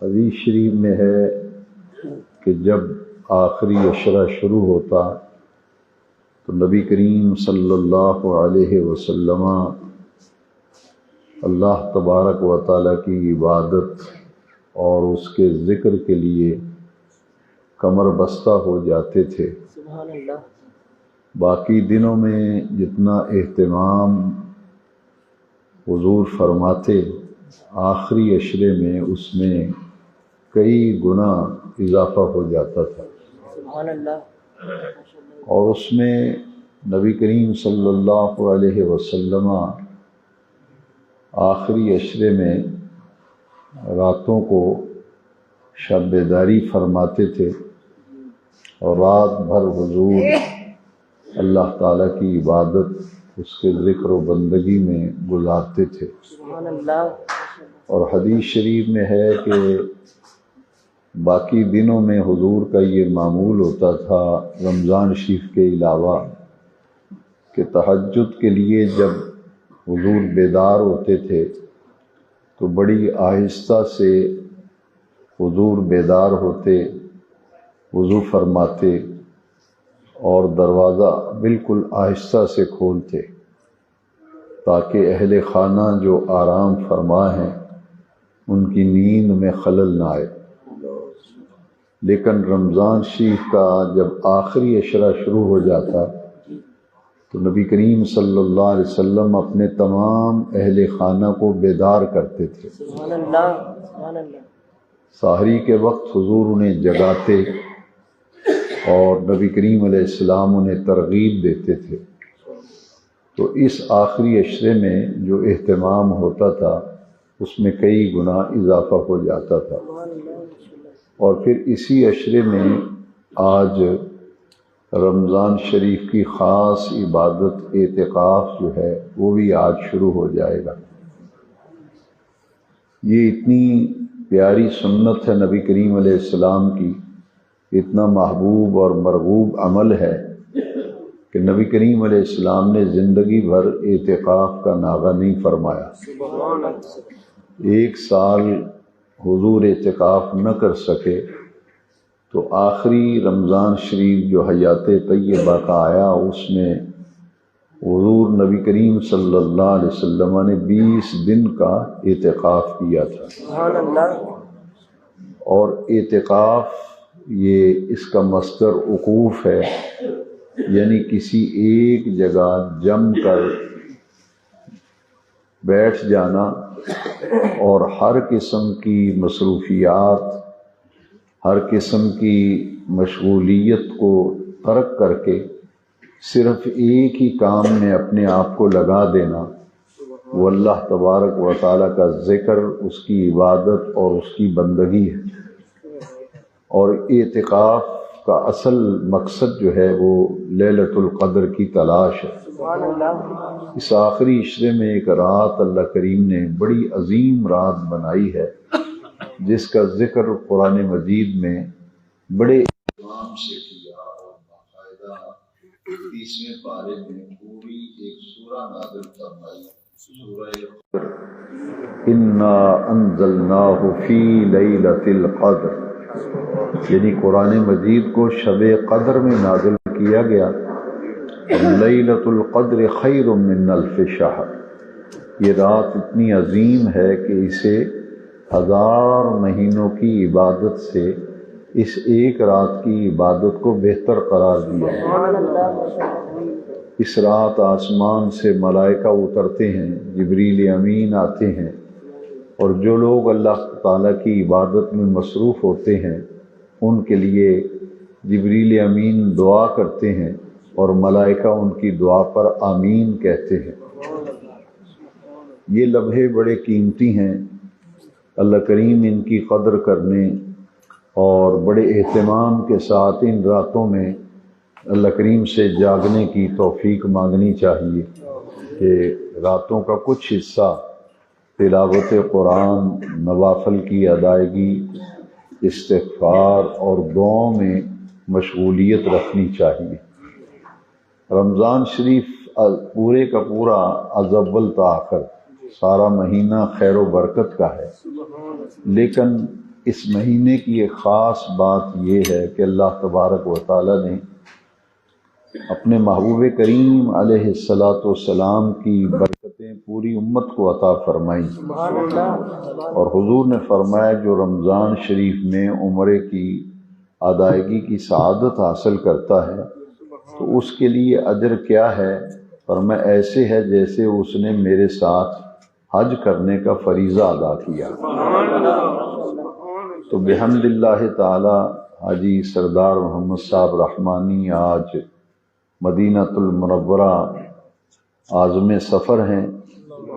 حدیث شریف میں ہے کہ جب آخری عشرہ شروع ہوتا تو نبی کریم صلی اللہ علیہ وسلم اللہ تبارک و تعالیٰ کی عبادت اور اس کے ذکر کے لیے کمر بستہ ہو جاتے تھے۔ سبحان اللہ۔ باقی دنوں میں جتنا اہتمام حضور فرماتے، آخری عشرے میں اس میں کئی گنا اضافہ ہو جاتا تھا، سبحان اللہ۔ اور اس میں نبی کریم صلی اللہ علیہ وسلم آخری عشرے میں راتوں کو شب بیداری فرماتے تھے اور رات بھر حضور اللہ تعالیٰ کی عبادت، اس کے ذکر و بندگی میں گزارتے تھے۔ سبحان اللہ۔ اور حدیث شریف میں ہے کہ باقی دنوں میں حضور کا یہ معمول ہوتا تھا رمضان شریف کے علاوہ کہ تہجد کے لیے جب حضور بیدار ہوتے تھے تو بڑی آہستہ سے حضور بیدار ہوتے، وضو فرماتے اور دروازہ بالکل آہستہ سے کھولتے تاکہ اہل خانہ جو آرام فرما ہیں ان کی نیند میں خلل نہ آئے۔ لیکن رمضان شریف کا جب آخری عشرہ شروع ہو جاتا تو نبی کریم صلی اللہ علیہ وسلم اپنے تمام اہل خانہ کو بیدار کرتے تھے۔ سبحان اللہ۔ سبحان اللہ۔ سحری کے وقت حضور انہیں جگاتے اور نبی کریم علیہ السلام انہیں ترغیب دیتے تھے۔ تو اس آخری عشرے میں جو اہتمام ہوتا تھا اس میں کئی گنا اضافہ ہو جاتا تھا۔ اور پھر اسی عشرے میں آج رمضان شریف کی خاص عبادت اعتکاف جو ہے وہ بھی آج شروع ہو جائے گا۔ یہ اتنی پیاری سنت ہے نبی کریم علیہ السلام کی، اتنا محبوب اور مرغوب عمل ہے کہ نبی کریم علیہ السلام نے زندگی بھر اعتکاف کا ناغہ نہیں فرمایا۔ ایک سال حضور اعتکاف نہ کر سکے تو آخری رمضان شریف جو حیات طیبہ کا آیا اس میں حضور نبی کریم صلی اللہ علیہ وسلم نے 20 دن کا اعتکاف کیا تھا۔ سبحان اللہ۔ اور اعتکاف یہ اس کا مصدر وقوف ہے، یعنی کسی ایک جگہ جم کر بیٹھ جانا اور ہر قسم کی مصروفیات، ہر قسم کی مشغولیت کو ترک کر کے صرف ایک ہی کام میں اپنے آپ کو لگا دینا، وہ اللہ تبارک و تعالیٰ کا ذکر، اس کی عبادت اور اس کی بندگی ہے۔ اور اعتکاف کا اصل مقصد جو ہے وہ لیلۃ القدر کی تلاش ہے۔ سبحان اللہ۔ اس آخری عشرے میں ایک رات اللہ کریم نے بڑی عظیم رات بنائی ہے جس کا ذکر قرآن مجید میں بڑے اہتمام سے کیا، اور باقاعدہ 30ویں پارے میں پوری ایک سورہ نازل فرمائی، سورہ القدر، انا انزلناہ فی لیلۃ القدر، یعنی قرآن مجید کو شب قدر میں نازل کیا گیا۔ لیلۃ القدر خیر من الف شہر، یہ رات اتنی عظیم ہے کہ اسے 1000 مہینوں کی عبادت سے اس ایک رات کی عبادت کو بہتر قرار دیا ہے۔ اس رات آسمان سے ملائکہ اترتے ہیں، جبریل امین آتے ہیں، اور جو لوگ اللہ تعالیٰ کی عبادت میں مصروف ہوتے ہیں ان کے لیے جبریل امین دعا کرتے ہیں اور ملائکہ ان کی دعا پر آمین کہتے ہیں۔ یہ لمحے بڑے قیمتی ہیں، اللہ کریم ان کی قدر کرنے اور بڑے اہتمام کے ساتھ ان راتوں میں اللہ کریم سے جاگنے کی توفیق مانگنی چاہیے کہ راتوں کا کچھ حصہ تلاوت قرآن، نوافل کی ادائیگی، استغفار اور دعاؤں میں مشغولیت رکھنی چاہیے۔ رمضان شریف پورے کا پورا از اول تا آخر سارا مہینہ خیر و برکت کا ہے، لیکن اس مہینے کی ایک خاص بات یہ ہے کہ اللہ تبارک و تعالی نے اپنے محبوب کریم علیہ الصلاۃ والسلام کی برکتیں پوری امت کو عطا فرمائیں، سبحان اللہ اور حضور نے فرمایا جو رمضان شریف میں عمرے کی ادائیگی کی سعادت حاصل کرتا ہے تو اس کے لیے اجر کیا ہے؟ فرمایا ایسے ہے جیسے اس نے میرے ساتھ حج کرنے کا فریضہ ادا کیا۔ تو بحمد اللہ تعالی حاجی سردار محمد صاحب رحمانی آج مدینہ المنورہ عازم سفر ہیں،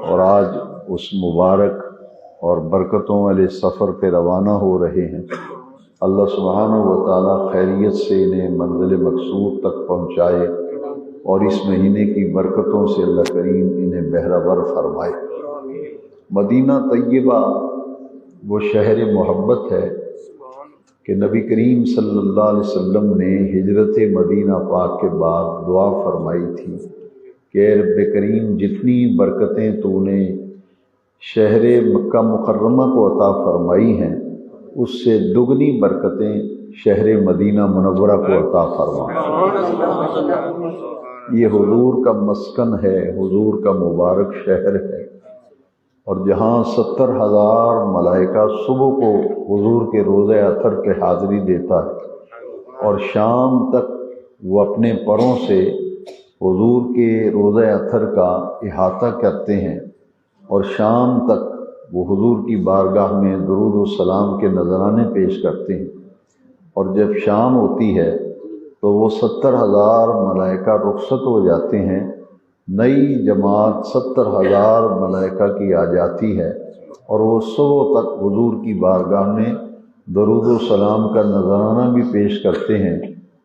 اور آج اس مبارک اور برکتوں والے سفر پہ روانہ ہو رہے ہیں۔ اللہ سبحانہ و تعالی خیریت سے انہیں منزل مقصود تک پہنچائے، اور اس مہینے کی برکتوں سے اللہ کریم انہیں بہرہ فرمائے۔ مدینہ طیبہ وہ شہر محبت ہے کہ نبی کریم صلی اللہ علیہ وسلم نے ہجرت مدینہ پاک کے بعد دعا فرمائی تھی کہ اے رب کریم جتنی برکتیں تو نے شہر مکہ مکرمہ کو عطا فرمائی ہیں اس سے دگنی برکتیں شہر مدینہ منورہ کو عطا فرما۔ یہ حضور کا مسکن ہے، حضور کا مبارک شہر ہے، اور جہاں 70,000 ملائکہ صبح کو حضور کے روضہ اطہر پہ حاضری دیتا ہے، اور شام تک وہ اپنے پروں سے حضور کے روضہ اطہر کا احاطہ کرتے ہیں، اور شام تک وہ حضور کی بارگاہ میں درود و سلام کے نذرانے پیش کرتے ہیں، اور جب شام ہوتی ہے تو وہ 70,000 ملائکہ رخصت ہو جاتے ہیں، نئی جماعت 70,000 ملائکہ کی آ جاتی ہے، اور وہ صبح تک حضور کی بارگاہ میں درود و سلام کا نذرانہ بھی پیش کرتے ہیں،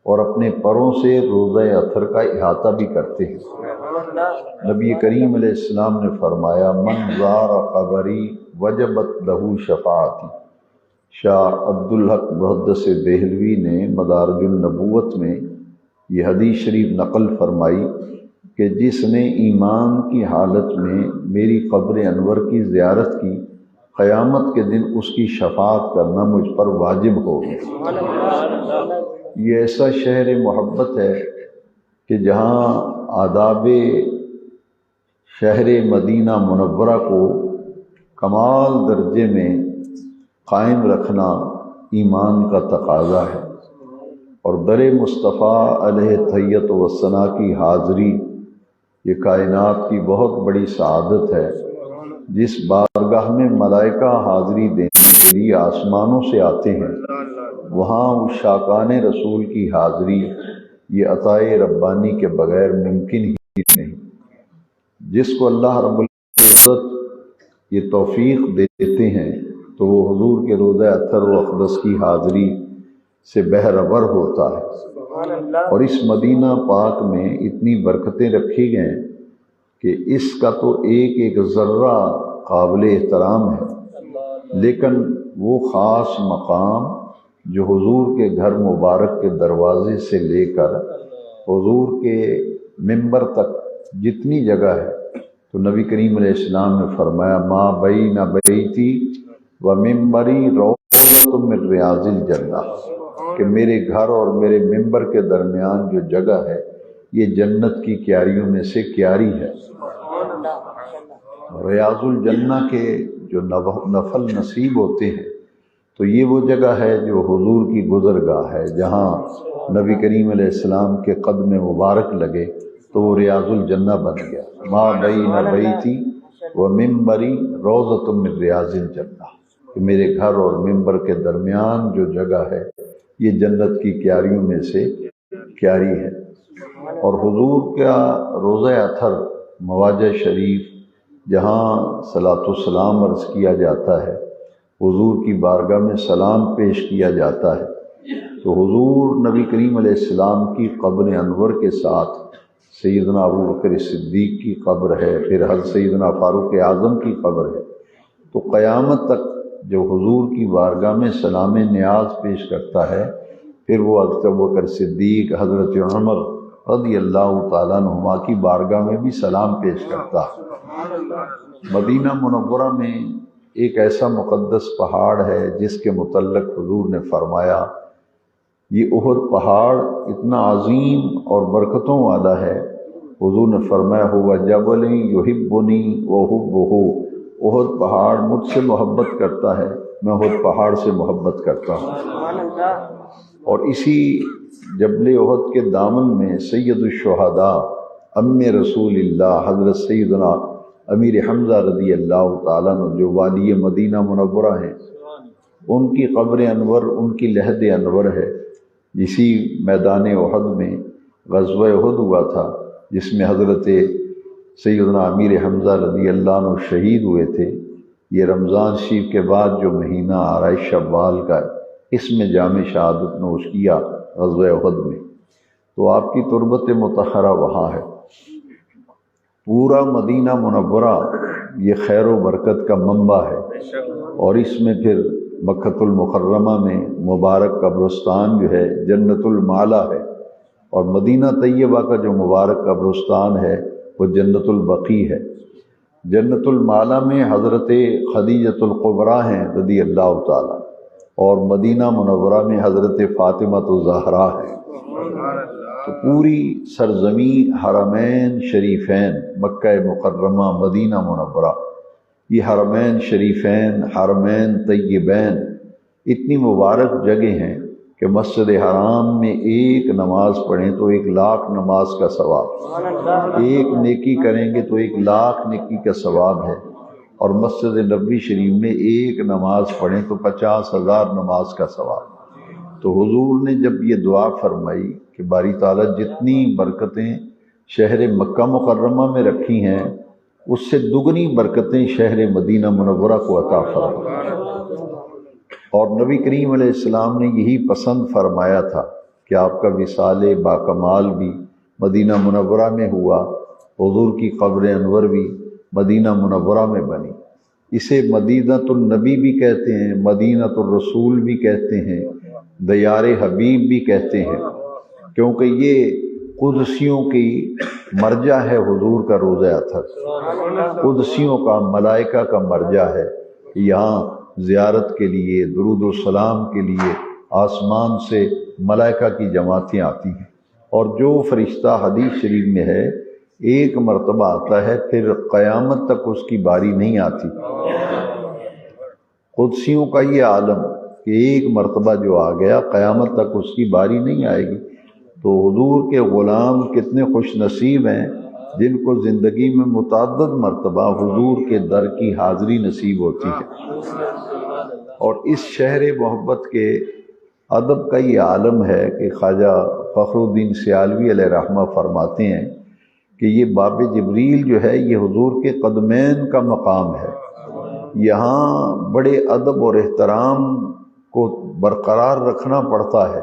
اور اپنے پروں سے روضہ اطہر کا احاطہ بھی کرتے ہیں۔ نبی کریم علیہ السلام نے فرمایا من زار قبری وجبت لہ شفاعتی۔ شاہ عبدالحق محدث دہلوی نے مدارج النبوت میں یہ حدیث شریف نقل فرمائی کہ جس نے ایمان کی حالت میں میری قبر انور کی زیارت کی، قیامت کے دن اس کی شفاعت کرنا مجھ پر واجب ہو گیا۔ یہ ایسا شہر محبت ہے کہ جہاں آداب شہر مدینہ منورہ کو کمال درجے میں قائم رکھنا ایمان کا تقاضا ہے، اور در مصطفیٰ علیہ تحیت و ثنا کی حاضری یہ کائنات کی بہت بڑی سعادت ہے۔ جس بارگاہ میں ملائکہ حاضری دینے کے لیے آسمانوں سے آتے ہیں، وہاں عشاقان رسول کی حاضری یہ عطائے ربانی کے بغیر ممکن ہی نہیں۔ جس کو اللہ رب العزت یہ توفیق دیتے ہیں تو وہ حضور کے روضہ اطہر و اقدس کی حاضری سے بہرہ ہوتا ہے، اور اس مدینہ پاک میں اتنی برکتیں رکھی گئے کہ اس کا تو ایک ایک ذرہ قابل احترام ہے، لیکن وہ خاص مقام جو حضور کے گھر مبارک کے دروازے سے لے کر حضور کے منبر تک جتنی جگہ ہے، تو نبی کریم علیہ السلام نے فرمایا ما بین بیتی و منبری روضۃ من ریاض الجنہ، کہ میرے گھر اور میرے منبر کے درمیان جو جگہ ہے یہ جنت کی کیاریوں میں سے کیاری ہے۔ ریاض الجنہ کے جو نفل نصیب ہوتے ہیں تو یہ وہ جگہ ہے جو حضور کی گزرگاہ ہے، جہاں نبی کریم علیہ السلام کے قدم مبارک لگے تو وہ ریاض الجنہ بن گیا۔ ما بین بیتی و منبری روضۃ من ریاض الجنہ، کہ میرے گھر اور منبر کے درمیان جو جگہ ہے یہ جنت کی کیاریوں میں سے کیاری ہے۔ اور حضور کا روضہ اطہر مواجہ شریف جہاں صلاۃ والسلام عرض کیا جاتا ہے، حضور کی بارگاہ میں سلام پیش کیا جاتا ہے، تو حضور نبی کریم علیہ السلام کی قبر انور کے ساتھ سیدنا ابوبکر صدیق کی قبر ہے، پھر حضرت سیدنا فاروق اعظم کی قبر ہے، تو قیامت تک جو حضور کی بارگاہ میں سلام نیاز پیش کرتا ہے، پھر وہ حضرت ابوبکر صدیق، حضرت عمر رضی اللہ تعالیٰ عنہما کی بارگاہ میں بھی سلام پیش کرتا ہے۔ مدینہ منورہ میں ایک ایسا مقدس پہاڑ ہے جس کے متعلق حضور نے فرمایا یہ احد پہاڑ اتنا عظیم اور برکتوں والا ہے. حضور نے فرمایا ہوا جبل یحبنی واحبہ، احد پہاڑ مجھ سے محبت کرتا ہے، میں احد پہاڑ سے محبت کرتا ہوں. سبحان اللہ. اور اسی جبل احد کے دامن میں سید الشہداء ام رسول اللہ حضرت سیدنا امیر حمزہ رضی اللہ تعالیٰ عنہ جو والی مدینہ منورہ ہیں، ان کی قبر انور، ان کی لحد انور ہے. اسی میدان احد میں غزوہ احد ہوا تھا جس میں حضرت سیدنا امیر حمزہ رضی اللہ عنہ شہید ہوئے تھے. یہ رمضان شریف کے بعد جو مہینہ آ رہا ہے شوال کا ہے، اس میں جام شہادت نوش کیا غزوہ احد میں. تو آپ کی تربت مطہرہ وہاں ہے. پورا مدینہ منورہ یہ خیر و برکت کا منبع ہے. اور اس میں پھر مکۃ المکرمہ میں مبارک قبرستان جو ہے جنت المعلا ہے، اور مدینہ طیبہ کا جو مبارک قبرستان ہے وہ جنت البقیع ہے. جنت المعلا میں حضرت خدیجۃ القبریٰ ہیں رضی اللہ تعالیٰ، اور مدینہ منورہ میں حضرت فاطمہ الزہرا ہے. تو پوری سرزمین حرمین شریفین مکہ مکرمہ مدینہ منورہ، یہ حرمین شریفین حرمین طیبین اتنی مبارک جگہ ہیں کہ مسجد حرام میں ایک نماز پڑھیں تو 1,00,000 نماز کا ثواب، ایک نیکی کریں گے تو 1,00,000 نیکی کا ثواب ہے. اور مسجد نبوی شریف میں ایک نماز پڑھیں تو 50,000 نماز کا ثواب. تو حضور نے جب یہ دعا فرمائی کہ باری تعالیٰ جتنی برکتیں شہر مکہ مکرمہ میں رکھی ہیں اس سے دگنی برکتیں شہر مدینہ منورہ کو عطا فرما. اور نبی کریم علیہ السلام نے یہی پسند فرمایا تھا کہ آپ کا وصال باکمال بھی مدینہ منورہ میں ہوا، حضور کی قبر انور بھی مدینہ منورہ میں بنی. اسے مدینۃ النبی بھی کہتے ہیں، مدینۃ الرسول بھی کہتے ہیں، دیار حبیب بھی کہتے ہیں، کیونکہ یہ قدسیوں کی مرجع ہے. حضور کا روضہ اطہر قدسیوں کا، ملائکہ کا مرجع ہے. یہاں زیارت کے لیے، درود و سلام کے لیے آسمان سے ملائکہ کی جماعتیں آتی ہیں. اور جو فرشتہ حدیث شریف میں ہے ایک مرتبہ آتا ہے پھر قیامت تک اس کی باری نہیں آتی. قدسیوں کا یہ عالم کہ ایک مرتبہ جو آ گیا قیامت تک اس کی باری نہیں آئے گی. تو حضور کے غلام کتنے خوش نصیب ہیں جن کو زندگی میں متعدد مرتبہ حضور کے در کی حاضری نصیب ہوتی ہے. اور اس شہر محبت کے ادب کا یہ عالم ہے کہ خواجہ فخر الدین سیالوی علیہ رحمہ فرماتے ہیں کہ یہ باب جبریل جو ہے یہ حضور کے قدمین کا مقام ہے. یہاں بڑے ادب اور احترام کو برقرار رکھنا پڑتا ہے،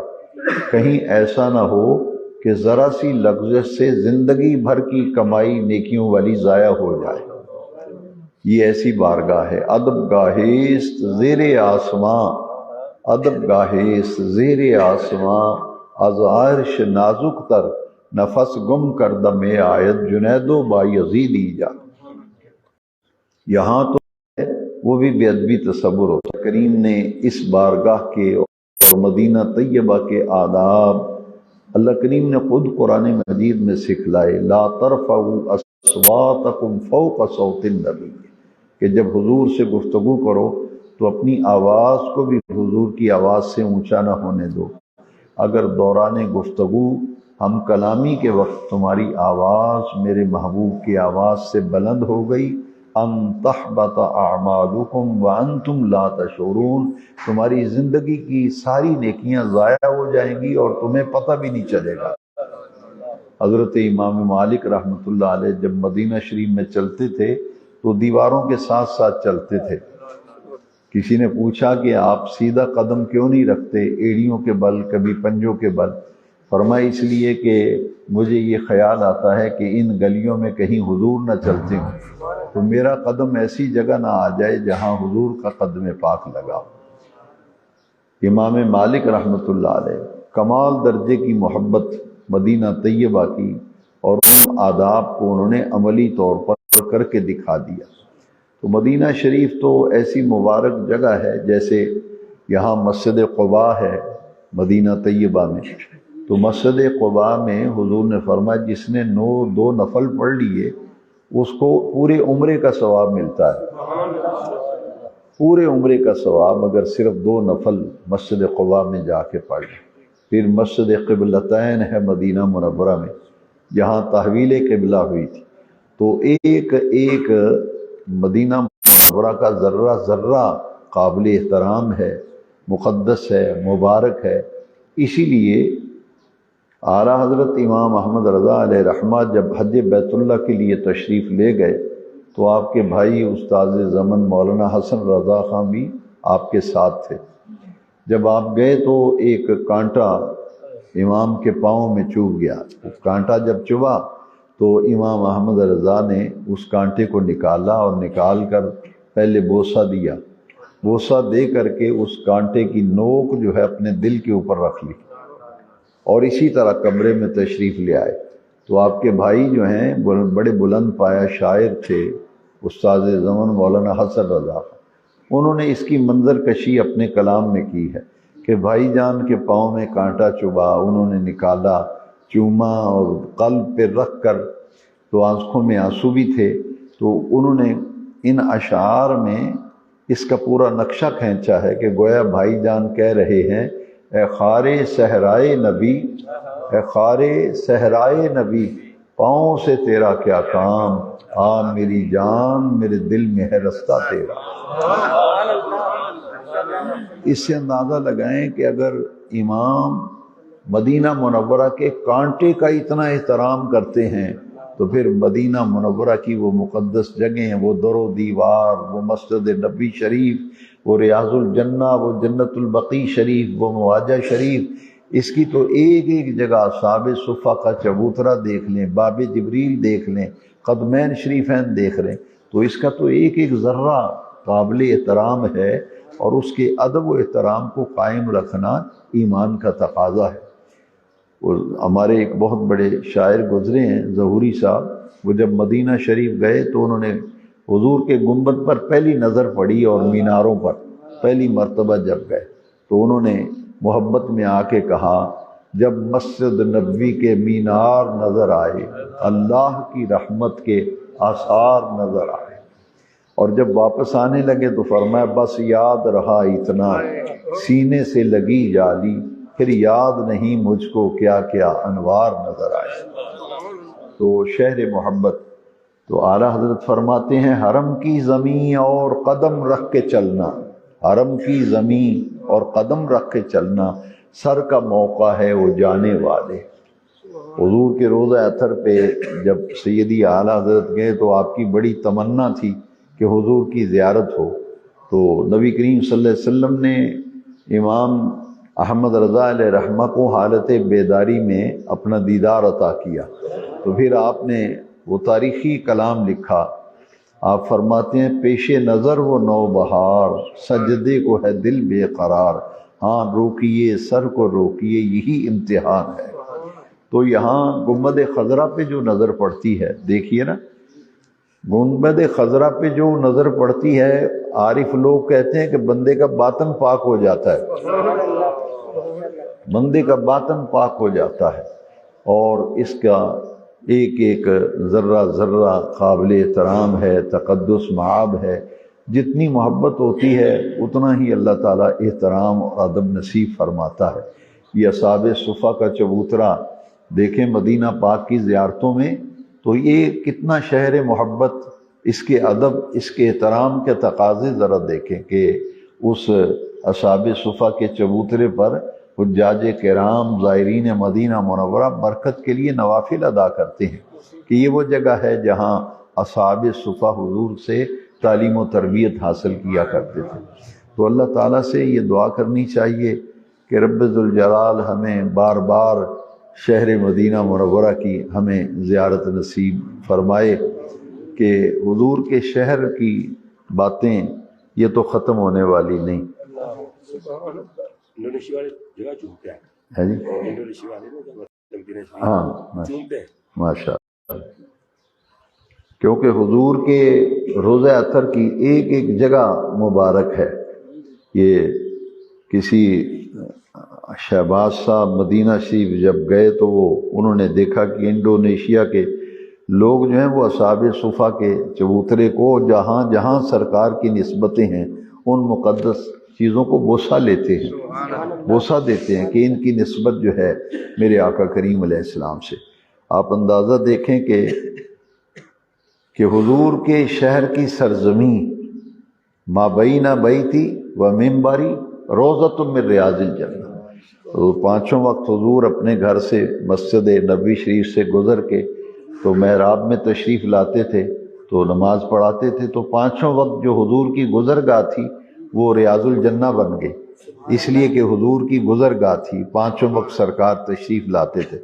کہیں ایسا نہ ہو کہ ذرا سی لغزش سے زندگی بھر کی کمائی نیکیوں والی ضائع ہو جائے. یہ ایسی بارگاہ ہے، ادب گاہیست زیر آسماں، ادب گاہیست زیر آسماں، از عرش نازک تر نفس گم کردہ میں آیت جنید و بایزیدی جا. یہاں تو وہ بھی بے ادبی تصور ہوتا. کریم نے اس بارگاہ کے اور مدینہ طیبہ کے آداب اللہ کریم نے خود قرآن مجید میں سکھلائے. لا ترفعوا اصواتکم فوق صوت النبی، کہ جب حضور سے گفتگو کرو تو اپنی آواز کو بھی حضور کی آواز سے اونچا نہ ہونے دو. اگر دوران گفتگو ہم کلامی کے وقت تمہاری آواز میرے محبوب کی آواز سے بلند ہو گئی، ان تحبط اعمالکم وانتم لا تشعرون، تمہاری زندگی کی ساری نیکیاں ضائع ہو جائیں گی اور تمہیں پتہ بھی نہیں چلے گا. حضرت امام مالک رحمۃ اللہ علیہ جب مدینہ شریف میں چلتے تھے تو دیواروں کے ساتھ ساتھ چلتے تھے. کسی نے پوچھا کہ آپ سیدھا قدم کیوں نہیں رکھتے، ایڑیوں کے بل کبھی پنجوں کے بل؟ فرمایا اس لیے کہ مجھے یہ خیال آتا ہے کہ ان گلیوں میں کہیں حضور نہ چلتے ہوں تو میرا قدم ایسی جگہ نہ آ جائے جہاں حضور کا قدم پاک لگا. امام مالک رحمۃ اللہ علیہ کمال درجے کی محبت مدینہ طیبہ کی، اور ان آداب کو انہوں نے عملی طور پر کر کے دکھا دیا. تو مدینہ شریف تو ایسی مبارک جگہ ہے، جیسے یہاں مسجد قباء ہے مدینہ طیبہ میں، تو مسجد قباء میں حضور نے فرمایا جس نے 2 نفل پڑھ لیے اس کو پورے عمرے کا ثواب ملتا ہے، پورے عمرے کا ثواب اگر صرف 2 نفل مسجد قباء میں جا کے پڑھ لیں۔ پھر مسجد قبلتین ہے مدینہ منورہ میں، جہاں تحویل قبلہ ہوئی تھی، تو ایک ایک مدینہ منورہ کا ذرہ ذرہ قابل احترام ہے، مقدس ہے، مبارک ہے۔ اسی لیے اعلیٰ حضرت امام احمد رضا علیہ رحمہ جب حج بیت اللہ کے لیے تشریف لے گئے تو آپ کے بھائی استاد زمن مولانا حسن رضا خان بھی آپ کے ساتھ تھے۔ جب آپ گئے تو ایک کانٹا امام کے پاؤں میں چبھ گیا، کانٹا جب چبھا تو امام احمد رضا نے اس کانٹے کو نکالا اور نکال کر پہلے بوسہ دیا، بوسہ دے کر کے اس کانٹے کی نوک جو ہے اپنے دل کے اوپر رکھ لی، اور اسی طرح کمرے میں تشریف لے آئے۔ تو آپ کے بھائی جو ہیں بڑے بلند پایا شاعر تھے استاد زمن مولانا حسن رضا، انہوں نے اس کی منظر کشی اپنے کلام میں کی ہے کہ بھائی جان کے پاؤں میں کانٹا چبھا، انہوں نے نکالا، چوما اور قلب پہ رکھ کر، تو آنکھوں میں آنسو بھی تھے، تو انہوں نے ان اشعار میں اس کا پورا نقشہ کھینچا ہے کہ گویا بھائی جان کہہ رہے ہیں اے خار صحرائے نبی، اے خار صحرائے نبی، پاؤں سے تیرا کیا کام، آ میری جان میرے دل میں ہے رستہ تیرا۔ اس سے اندازہ لگائیں کہ اگر امام مدینہ منورہ کے کانٹے کا اتنا احترام کرتے ہیں تو پھر مدینہ منورہ کی وہ مقدس جگہیں، وہ در و دیوار، وہ مسجد نبی شریف، وہ ریاض الجنہ، وہ جنت البقیع شریف، وہ مواجہ شریف، اس کی تو ایک ایک جگہ اصحاب صفہ کا چبوترا دیکھ لیں، باب جبریل دیکھ لیں، قدمین شریفین دیکھ لیں، تو اس کا تو ایک ایک ذرہ قابل احترام ہے، اور اس کے ادب و احترام کو قائم رکھنا ایمان کا تقاضا ہے۔ اور ہمارے ایک بہت بڑے شاعر گزرے ہیں ظہوری صاحب، وہ جب مدینہ شریف گئے تو انہوں نے حضور کے گنبد پر پہلی نظر پڑی اور میناروں پر پہلی مرتبہ جب گئے تو انہوں نے محبت میں آ کے کہا جب مسجد نبوی کے مینار نظر آئے، اللہ کی رحمت کے آثار نظر آئے، اور جب واپس آنے لگے تو فرمایا بس یاد رہا اتنا سینے سے لگی جالی، پھر یاد نہیں مجھ کو کیا کیا انوار نظر آئے۔ تو شہر محبت، تو اعلیٰ حضرت فرماتے ہیں حرم کی زمین اور قدم رکھ کے چلنا، حرم کی زمین اور قدم رکھ کے چلنا، سر کا موقع ہے وہ جانے والے۔ حضور کے روضہ اطہر پہ جب سیدی اعلیٰ حضرت گئے تو آپ کی بڑی تمنا تھی کہ حضور کی زیارت ہو، تو نبی کریم صلی اللہ علیہ وسلم نے امام احمد رضا علیہ رحمہ کو حالت بیداری میں اپنا دیدار عطا کیا، تو پھر آپ نے وہ تاریخی کلام لکھا، آپ فرماتے ہیں پیش نظر وہ نو بہار، سجدے کو ہے دل بے قرار، ہاں روکیے سر کو روکیے یہی امتحان ہے۔ تو یہاں گنبد خضرا پہ جو نظر پڑتی ہے، دیکھیے نا، گنبد خضرا پہ جو نظر پڑتی ہے، عارف لوگ کہتے ہیں کہ بندے کا باطن پاک ہو جاتا ہے، بندے کا باطن پاک ہو جاتا ہے، اور اس کا ایک ایک ذرہ ذرہ قابل احترام ہے، تقدس معاب ہے۔ جتنی محبت ہوتی ہے اتنا ہی اللہ تعالیٰ احترام اور ادب نصیب فرماتا ہے۔ یہ اصحاب صفہ کا چبوترا دیکھیں مدینہ پاک کی زیارتوں میں، تو یہ کتنا شہر محبت، اس کے ادب، اس کے احترام کے تقاضے ذرا دیکھیں کہ اس اصحاب صفہ کے چبوترے پر حجاج کرام زائرین مدینہ منورہ برکت کے لیے نوافل ادا کرتے ہیں کہ یہ وہ جگہ ہے جہاں اصحاب صفہ حضور سے تعلیم و تربیت حاصل کیا کرتے تھے۔ تو اللہ تعالیٰ سے یہ دعا کرنی چاہیے کہ رب ذوالجلال ہمیں بار بار شہر مدینہ منورہ کی ہمیں زیارت نصیب فرمائے، کہ حضور کے شہر کی باتیں یہ تو ختم ہونے والی نہیں ہے جی۔ ہاں ماشاء اللہ، کیونکہ حضور کے روزہ اطہر کی ایک ایک جگہ مبارک ہے۔ یہ کسی شہباز صاحب مدینہ شریف جب گئے تو انہوں نے دیکھا کہ انڈونیشیا کے لوگ جو ہیں وہ اصحاب صفا کے چبوترے کو جہاں جہاں سرکار کی نسبتیں ہیں ان مقدس چیزوں کو بوسہ لیتے ہیں، بوسہ دیتے ہیں کہ ان کی نسبت جو ہے میرے آقا کریم علیہ السلام سے۔ آپ اندازہ دیکھیں کہ حضور کے شہر کی سرزمین ما بین بیتی و منبری روضۃ من ریاض الجنہ، تو پانچوں وقت حضور اپنے گھر سے مسجد نبوی شریف سے گزر کے تو محراب میں تشریف لاتے تھے تو نماز پڑھاتے تھے، تو پانچوں وقت جو حضور کی گزرگاہ تھی وہ ریاض الجنہ بن گئی، اس لیے کہ حضور کی گزرگاہ تھی، پانچوں وقت سرکار تشریف لاتے تھے۔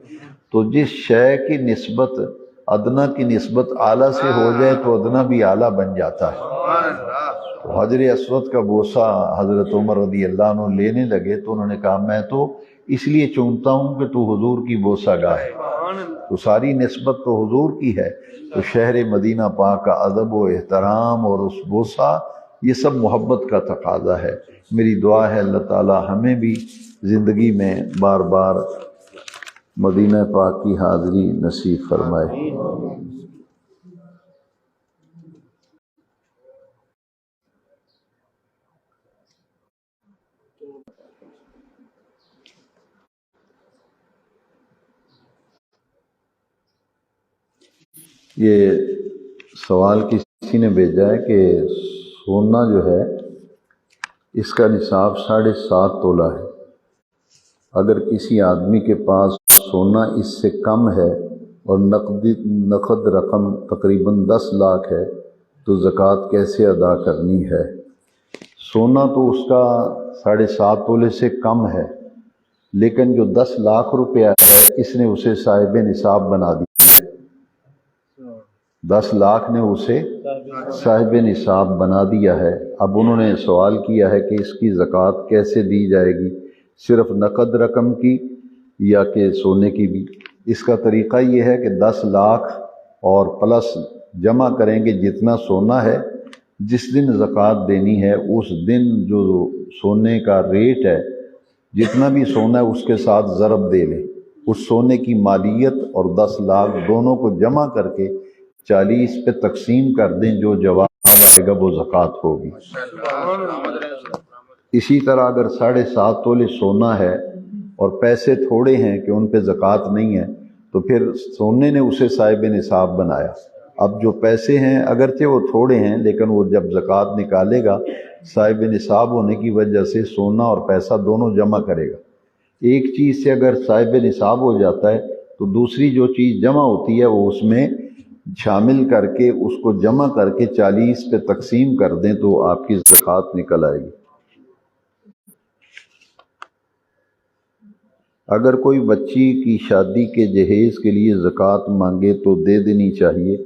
تو جس شے کی نسبت ادنا کی نسبت اعلیٰ سے ہو جائے تو ادنا بھی اعلیٰ بن جاتا ہے۔ تو حجر اسود کا بوسہ حضرت عمر رضی اللہ عنہ لینے لگے تو انہوں نے کہا میں تو اس لیے چومتا ہوں کہ تو حضور کی بوسہ گاہ ہے، تو ساری نسبت تو حضور کی ہے، تو شہر مدینہ پاک کا ادب و احترام اور اس بوسہ یہ سب محبت کا تقاضا ہے۔ میری دعا ہے اللہ تعالی ہمیں بھی زندگی میں بار بار مدینہ پاک کی حاضری نصیب فرمائے۔ یہ سوال کسی نے بھیجا ہے کہ سونا جو ہے اس کا نصاب 7.5 تولہ ہے، اگر کسی آدمی کے پاس سونا اس سے کم ہے اور نقد رقم تقریباً 10 لاکھ ہے تو زکوٰۃ کیسے ادا کرنی ہے؟ سونا تو اس کا 7.5 تولے سے کم ہے، لیکن جو 10 لاکھ روپیہ ہے اس نے اسے صاحب نصاب بنا دیا، 10 لاکھ نے اسے صاحب نصاب بنا دیا ہے۔ اب انہوں نے سوال کیا ہے کہ اس کی زکوٰۃ کیسے دی جائے گی، صرف نقد رقم کی یا کہ سونے کی بھی؟ اس کا طریقہ یہ ہے کہ 10 لاکھ اور پلس جمع کریں گے جتنا سونا ہے، جس دن زکوٰۃ دینی ہے اس دن جو سونے کا ریٹ ہے جتنا بھی سونا ہے اس کے ساتھ ضرب دے لیں، اس سونے کی مالیت اور 10 لاکھ دونوں کو جمع کر کے 40 پہ تقسیم کر دیں، جو جواب آئے گا وہ زکوٰۃ ہوگی۔ اسی طرح اگر 7.5 تولے سونا ہے اور پیسے تھوڑے ہیں کہ ان پہ زکوٰۃ نہیں ہے تو پھر سونے نے اسے صاحب نصاب بنایا۔ اب جو پیسے ہیں اگرچہ وہ تھوڑے ہیں لیکن وہ جب زکوٰۃ نکالے گا صاحب نصاب ہونے کی وجہ سے سونا اور پیسہ دونوں جمع کرے گا۔ ایک چیز سے اگر صاحب نصاب ہو جاتا ہے تو دوسری جو چیز جمع ہوتی ہے وہ اس میں شامل کر کے اس کو جمع کر کے 40 پہ تقسیم کر دیں تو آپ کی زکوٰۃ نکل آئے گی۔ اگر کوئی بچی کی شادی کے جہیز کے لیے زکوٰۃ مانگے تو دے دینی چاہیے؟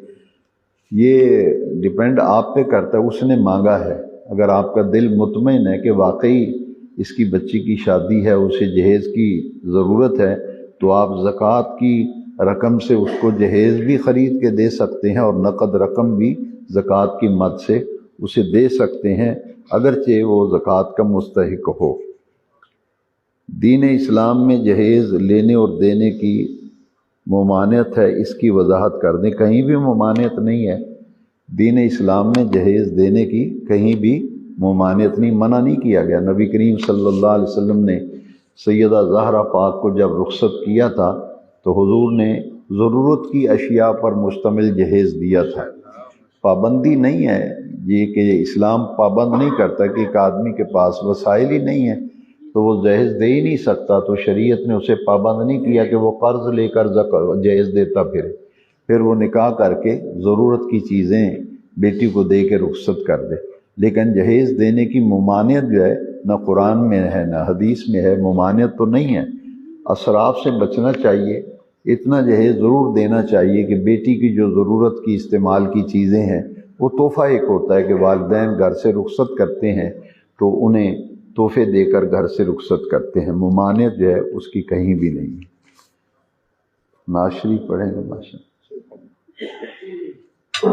یہ ڈیپینڈ آپ پہ کرتا ہے، اس نے مانگا ہے، اگر آپ کا دل مطمئن ہے کہ واقعی اس کی بچی کی شادی ہے، اسے جہیز کی ضرورت ہے، تو آپ زکوٰۃ کی رقم سے اس کو جہیز بھی خرید کے دے سکتے ہیں اور نقد رقم بھی زکوٰۃ کی مد سے اسے دے سکتے ہیں، اگرچہ وہ زکوٰۃ کا مستحق ہو۔ دین اسلام میں جہیز لینے اور دینے کی ممانعت ہے، اس کی وضاحت کر دیں۔ کہیں بھی ممانعت نہیں ہے، دین اسلام میں جہیز دینے کی کہیں بھی ممانعت نہیں، منع نہیں کیا گیا۔ نبی کریم صلی اللہ علیہ وسلم نے سیدہ زہرا پاک کو جب رخصت کیا تھا تو حضور نے ضرورت کی اشیاء پر مشتمل جہیز دیا تھا۔ پابندی نہیں ہے یہ کہ اسلام پابند نہیں کرتا کہ ایک آدمی کے پاس وسائل ہی نہیں ہے تو وہ جہیز دے ہی نہیں سکتا، تو شریعت نے اسے پابند نہیں کیا کہ وہ قرض لے کر جہیز دیتا پھر وہ نکاح کر کے ضرورت کی چیزیں بیٹی کو دے کے رخصت کر دے۔ لیکن جہیز دینے کی ممانعت جو ہے نہ قرآن میں ہے نہ حدیث میں ہے، ممانعت تو نہیں ہے۔ اسراف سے بچنا چاہیے، اتنا جہیز ضرور دینا چاہیے کہ بیٹی کی جو ضرورت کی استعمال کی چیزیں ہیں، وہ تحفہ ایک ہوتا ہے کہ والدین گھر سے رخصت کرتے ہیں تو انہیں تحفے دے کر گھر سے رخصت کرتے ہیں، ممانعت جو ہے اس کی کہیں بھی نہیں ہے۔ ناز شریف پڑھیں گے ماشاء اللہ۔ ہے۔